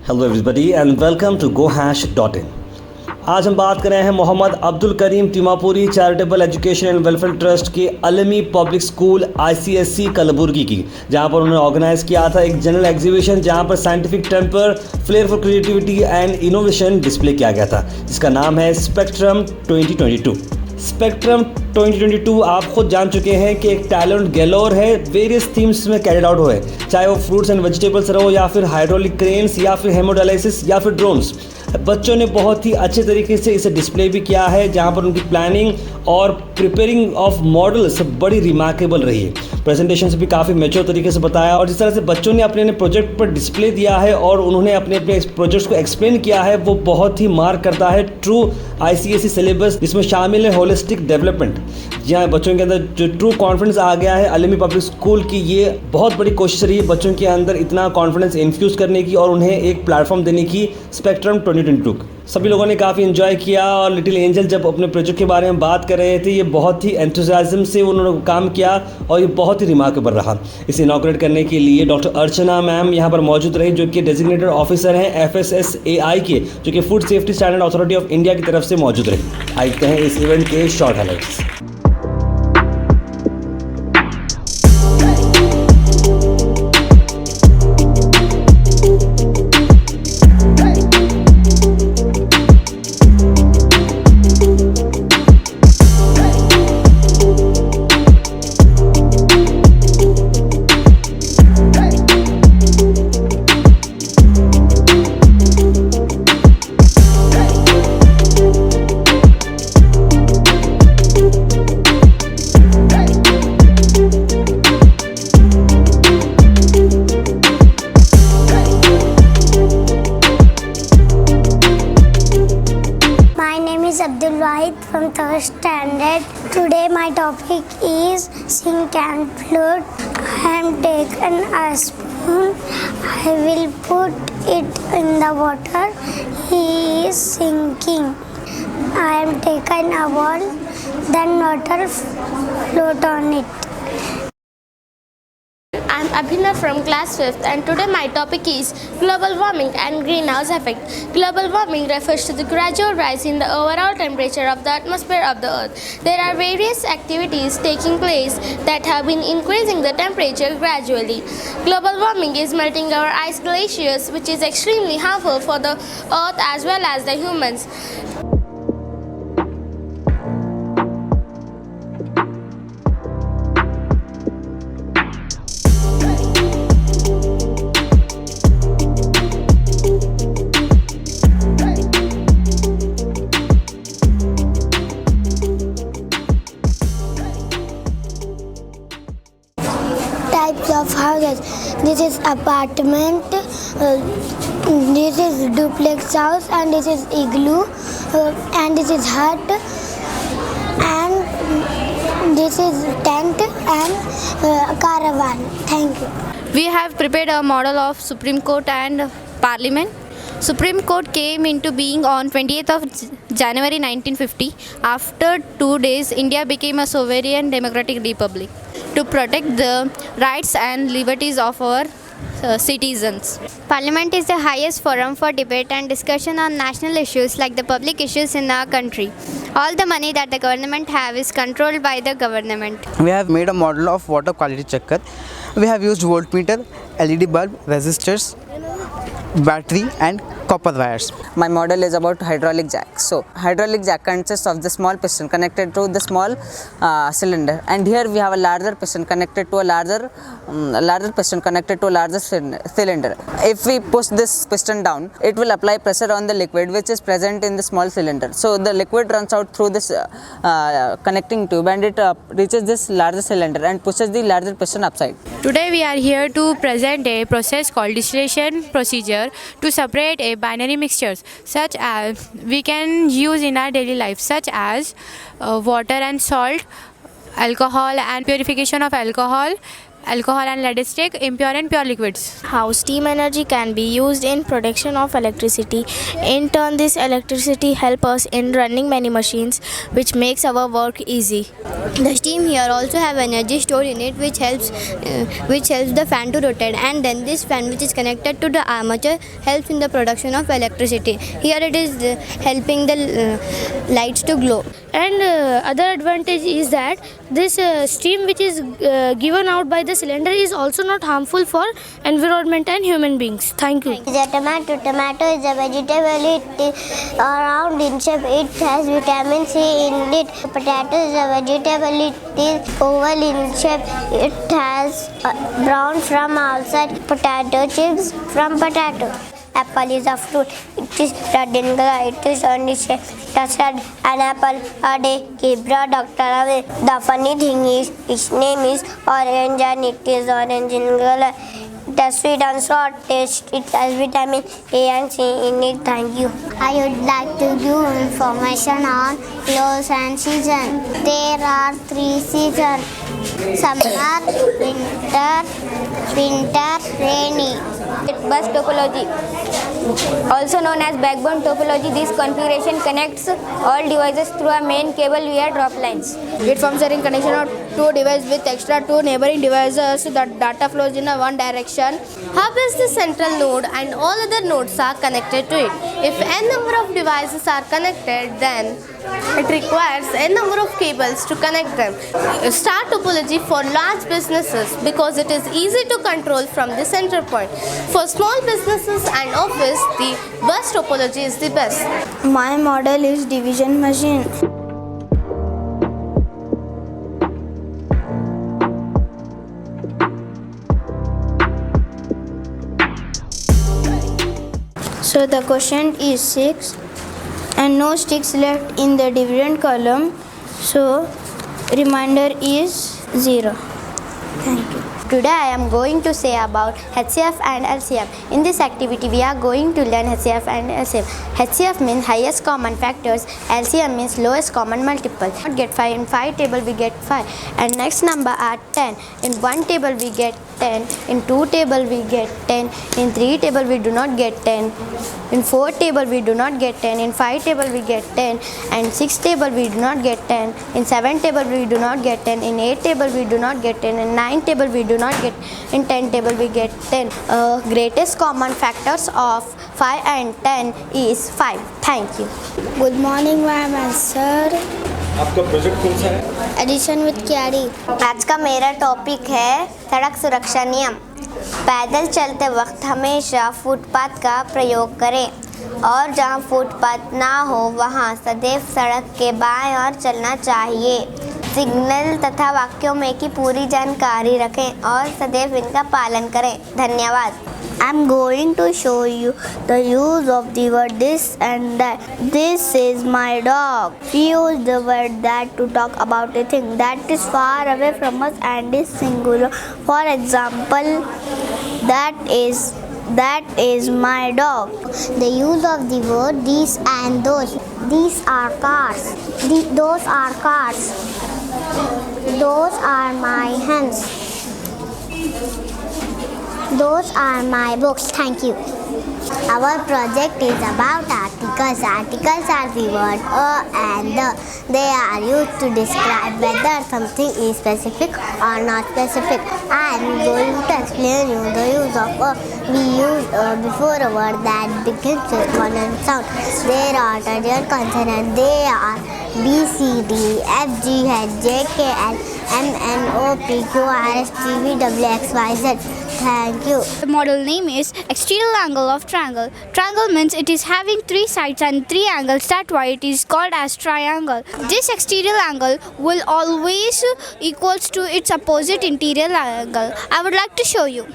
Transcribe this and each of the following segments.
Hello everybody and welcome to gohash.in। आज हम बात कर रहे हैं Mohammed Abdul Karim Timapuri charitable education and welfare trust के Almi public school ICSC Kalaburagi की, जहां पर उन्होंने ऑर्गेनाइज किया था एक जनरल एग्जीबिशन जहां पर scientific temper, flair for creativity and innovation display किया गया था, जिसका नाम है स्पेक्ट्रम 2022। स्पेक्ट्रम 2022 आप खुद जान चुके हैं कि एक टैलेंट गैलोर है, वेरियस थीम्स में कैरिड आउट हुए, चाहे वो फ्रूट्स एंड वेजिटेबल्स रहो या फिर हाइड्रोलिक क्रेन्स या फिर हेमोडायलिसिस या फिर ड्रोन्स। बच्चों ने बहुत ही अच्छे तरीके से इसे डिस्प्ले भी किया है, जहां पर उनकी प्लानिंग और प्रिपेयरिंग ऑफ मॉडल्स बड़ी रिमार्केबल रही है। प्रेजेंटेशन भी काफ़ी मैच्योर तरीके से बताया और जिस तरह से बच्चों ने अपने प्रोजेक्ट पर डिस्प्ले दिया है और उन्होंने अपने अपने प्रोजेक्ट्स को एक्सप्लेन किया है, वो बहुत ही मार्क करता है ट्रू ICSE सिलेबस, जिसमें शामिल है होलिस्टिक डेवलपमेंट। जहाँ बच्चों के अंदर जो ट्रू कॉन्फिडेंस आ गया है अलमी पब्लिक स्कूल की, ये बहुत बड़ी कोशिश रही है बच्चों के अंदर इतना कॉन्फिडेंस इन्फ्यूज़ करने की और उन्हें एक प्लेटफॉर्म देने की स्पेक्ट्रम 2022। सभी लोगों ने काफ़ी एंजॉय किया और लिटिल एंजल जब अपने प्रोजेक्ट के बारे में बात कर रहे थे, ये बहुत ही एंथुसियाज्म से उन्होंने काम किया और ये बहुत ही रिमार्केबल रहा। इसे इनॉग्रेट करने के लिए डॉक्टर अर्चना मैम यहाँ पर मौजूद रही, जो कि डेजिग्नेटेड ऑफिसर हैं FSSAI के, जो कि food safety standard authority of India की तरफ से मौजूद रही। आते हैं इस इवेंट के short highlights. Abdul Wahid from third standard. Today my topic is sink and float. I am taken a spoon. I will put it in the water. He is sinking. I am taken a ball. Then water float on it. I'm Abhinav from class 5th and today my topic is global warming and greenhouse effect. Global warming refers to the gradual rise in the overall temperature of the atmosphere of the earth. There are various activities taking place that have been increasing the temperature gradually. Global warming is melting our ice glaciers, which is extremely harmful for the earth as well as the humans. Types of houses. This is apartment, this is duplex house, and this is igloo, and this is hut, and this is tent and caravan. Thank you. We have prepared a model of Supreme Court and Parliament. Supreme Court came into being on 28th of January 1950. After 2 days, India became a sovereign democratic republic to protect the rights and liberties of our citizens. Parliament is the highest forum for debate and discussion on national issues like the public issues in our country. All the money that the government have is controlled by the government. We have made a model of water quality checker. We have used voltmeter, LED bulb, resistors, battery and copper wires. My model is about hydraulic jack. So hydraulic jack consists of the small piston connected to the small cylinder, and here we have a larger piston connected to a larger cylinder. If we push this piston down, it will apply pressure on the liquid which is present in the small cylinder. So the liquid runs out through this connecting tube and it reaches this larger cylinder and pushes the larger piston upside. Today we are here to present a process called distillation procedure to separate a binary mixtures such as we can use in our daily life, such as water and salt, alcohol and purification of alcohol, alcohol and lead stick, impure and pure liquids. How steam energy can be used in production of electricity. In turn, this electricity helps us in running many machines, which makes our work easy. The steam here also have energy stored in it, which helps the fan to rotate, and then this fan, which is connected to the armature, helps in the production of electricity. Here it is helping the lights to glow. And other advantage is that this steam which is given out by the cylinder is also not harmful for environment and human beings. Thank you. The tomato. Tomato is a vegetable. It is round in shape. It has vitamin C in it. Potato is a vegetable. It is oval in shape. It has brown from outside. Potato chips from potato. Apple is a fruit. It is red in color. It is only shape. Just had an apple a day. Keep the doctor away. The funny thing is, its name is orange and it is orange in color. It has sweet and sour taste. It has vitamin A and C in it. Thank you. I would like to give information on clothes and season. There are 3 seasons: summer, winter, rainy. Bus topology, also known as backbone topology, this configuration connects all devices through a main cable via drop lines. It forms a ring connection of two devices with extra two neighboring devices. The data flows in one direction. Hub is the central node and all other nodes are connected to it. If n number of devices are connected, then it requires n number of cables to connect them. Star topology for large businesses because it is easy to control from the center point. For small businesses and office, the bus topology is the best. My model is division machine. So the quotient is 6 and no sticks left in the dividend column. So remainder is 0. Thank you. Today I am going to say about HCF and LCM. In this activity we are going to learn HCF and LCM. HCF means highest common factors, LCM means lowest common multiple. Get 5 in 5 table we get 5 and next number are 10. In 1 table we get 10, in 2 table we get 10, in 3 table we do not get 10, in 4 table we do not get 10, in 5 table we get 10, and 6 table we do not get 10, in 7 table we do not get 10, in 8 table we do not get 10, in 9 table we do not get, in 10 table we get 10. Greatest common factors of 5 and 10 is 5. Thank you. Good morning ma'am and sir. आपका project कौन सा है? Addition with क्यारी। आज का मेरा topic है सड़क सुरक्षा नियम। पैदल चलते वक्त हमेशा फुटपाथ का प्रयोग करें और जहां फुटपाथ ना हो वहां सदैव सड़क के बाएं ओर चलना चाहिए। सिग्नल तथा वाक्यों में की पूरी जानकारी रखें और सदैव इनका पालन करें। धन्यवाद। I'm going to show you the use of the word this and that. This is my dog. We use the word that to talk about a thing that is far away from us and is singular. For example, that is my dog. The use of the word these and those. These are cars. Those are cars. Those are my hands. Those are my books. Thank you. Our project is about articles. Articles are the word a and the. They are used to describe whether something is specific or not specific. I am going to explain you the use of a. We use a before a word that begins with consonant sound. There are 30 consonants. They are B, C, D, F, G, H, J, K, L, M, N, O, P, Q, R, S, T, V, W, X, Y, Z. Thank you. The model name is exterior angle of triangle. Triangle means it is having 3 sides and 3 angles. That's why it is called as triangle. This exterior angle will always equals to its opposite interior angle. I would like to show you.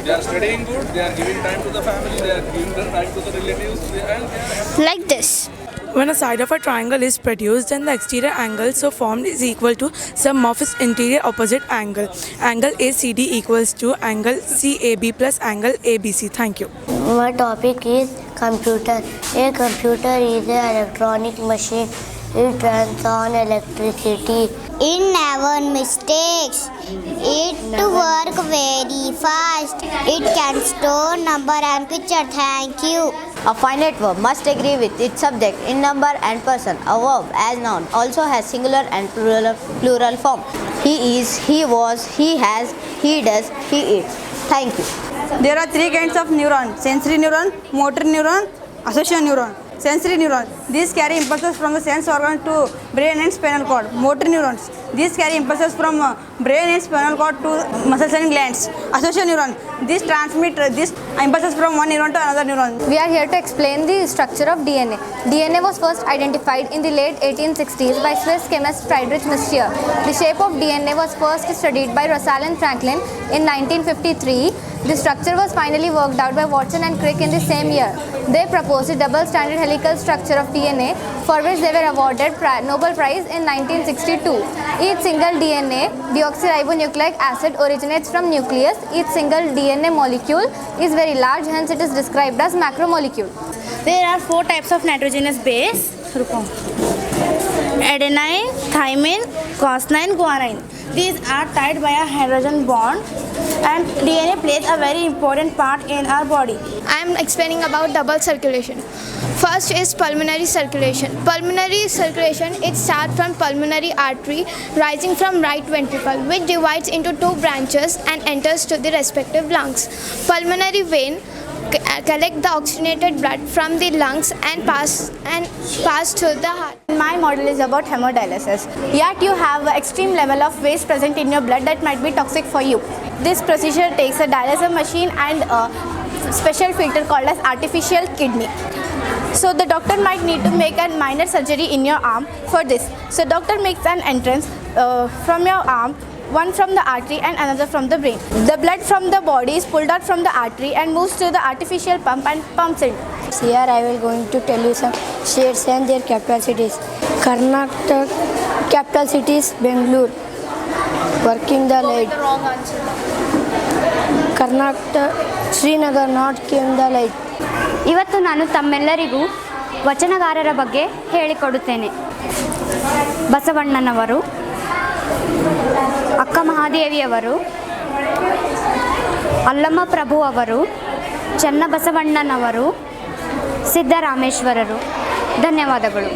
They are studying good, they are giving time to the family, they are giving the time to the relatives, and they are happy. Like this. When a side of a triangle is produced, then the exterior angle so formed is equal to sum of its interior opposite angle. Angle ACD equals to angle CAB plus angle ABC. Thank you. My topic is computer. A computer is an electronic machine. It runs on electricity. It never mistakes. It works very fast. It can store number and picture. Thank you. A finite verb must agree with its subject in number and person. A verb as noun also has singular and plural form. He is, he was, he has, he does, he eats. Thank you. There are three kinds of neuron: sensory neuron, motor neuron, association neuron. Sensory neuron, these carry impulses from the sense organ to brain and spinal cord. Motor neurons, these carry impulses from brain and spinal cord to muscles and glands. Association neuron, these transmit these impulses from one neuron to another neuron. We are here to explain the structure of DNA. DNA was first identified in the late 1860s by Swiss chemist Friedrich Michier. The shape of DNA was first studied by Rosalind Franklin in 1953. The structure was finally worked out by Watson and Crick in the same year. They proposed a double-stranded helical structure of DNA, for which they were awarded Nobel Prize in 1962. Each single DNA deoxyribonucleic acid originates from nucleus. Each single DNA molecule is very large, hence it is described as macromolecule. There are 4 types of nitrogenous base: adenine, thymine, guanine, guanine. These are tied by a hydrogen bond, and DNA plays a very important part in our body. I am explaining about double circulation. First is pulmonary circulation. Pulmonary circulation, it starts from pulmonary artery rising from right ventricle, which divides into 2 branches and enters to the respective lungs. Pulmonary vein collect the oxygenated blood from the lungs and pass through the heart. My model is about hemodialysis. Yet you have an extreme level of waste present in your blood that might be toxic for you. This procedure takes a dialysis machine and a special filter called as artificial kidney. So the doctor might need to make a minor surgery in your arm for this. So doctor makes an entrance from your arm, one from the artery and another from the brain. The blood from the body is pulled out from the artery and moves to the artificial pump and pumps it. Here I will going to tell you some states and their capital cities. Karnataka capital city is Bangalore. Working the light. Wrong answer. Karnataka Srinagar not came the light. ಇವತ್ತು ನಾನು ತಮ್ಮೆಲ್ಲರಿಗೂ ವಚನಗಾರರ ಬಗ್ಗೆ ಹೇಳಿಕೊಡುತ್ತೇನೆ. ಬಸವಣ್ಣನವರು, ಅಕ್ಕ ಮಹಾದೇವಿಯವರು, ಅಲ್ಲಮ್ಮ ಪ್ರಭು ಅವರು, ಚನ್ನಬಸವಣ್ಣನವರು, ಸಿದ್ದರಾಮೇಶ್ವರರು. ಧನ್ಯವಾದಗಳು.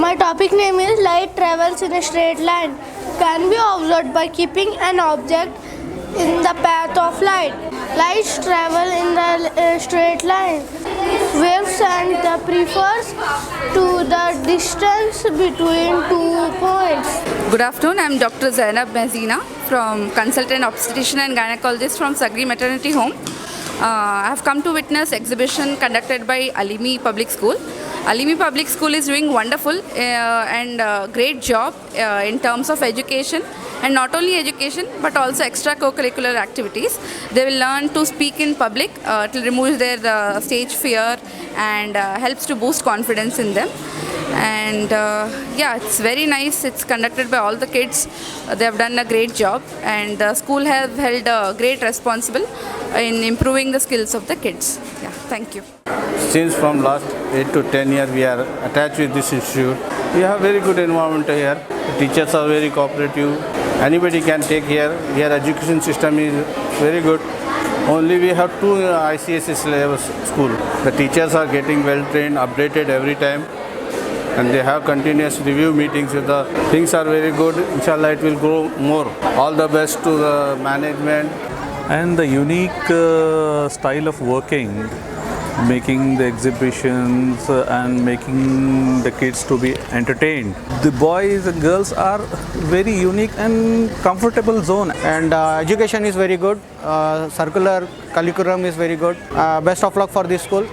My topic name is light travels in a straight line. Can be observed by keeping an object in the path of light. Lights travel in the straight line. Waves and the prefers to the distance between 2 points. Good afternoon, I am Dr. Zainab Mezina from Consultant Obstetrician and Gynecologist from Sagri Maternity Home. I have come to witness exhibition conducted by Alimi Public School. Alimi Public School is doing wonderful and great job in terms of education, and not only education but also extra co-curricular activities. They will learn to speak in public. It will remove their stage fear and helps to boost confidence in them. And yeah, it's very nice. It's conducted by all the kids. They have done a great job, and the school have held a great responsible in improving the skills of the kids. Yeah, thank you. Since from last 8 to 10 years we are attached with this institute. We have very good environment here. The teachers are very cooperative. Anybody can take here. Here education system is very good. Only we have 2 ICSE syllabus school. The teachers are getting well trained, updated every time, and they have continuous review meetings with the things are very good. Inshallah it will grow more. All the best to the management. And the unique style of working, making the exhibitions and making the kids to be entertained. The boys and girls are very unique and comfortable zone. And education is very good. Circular curriculum is very good. Best of luck for this school.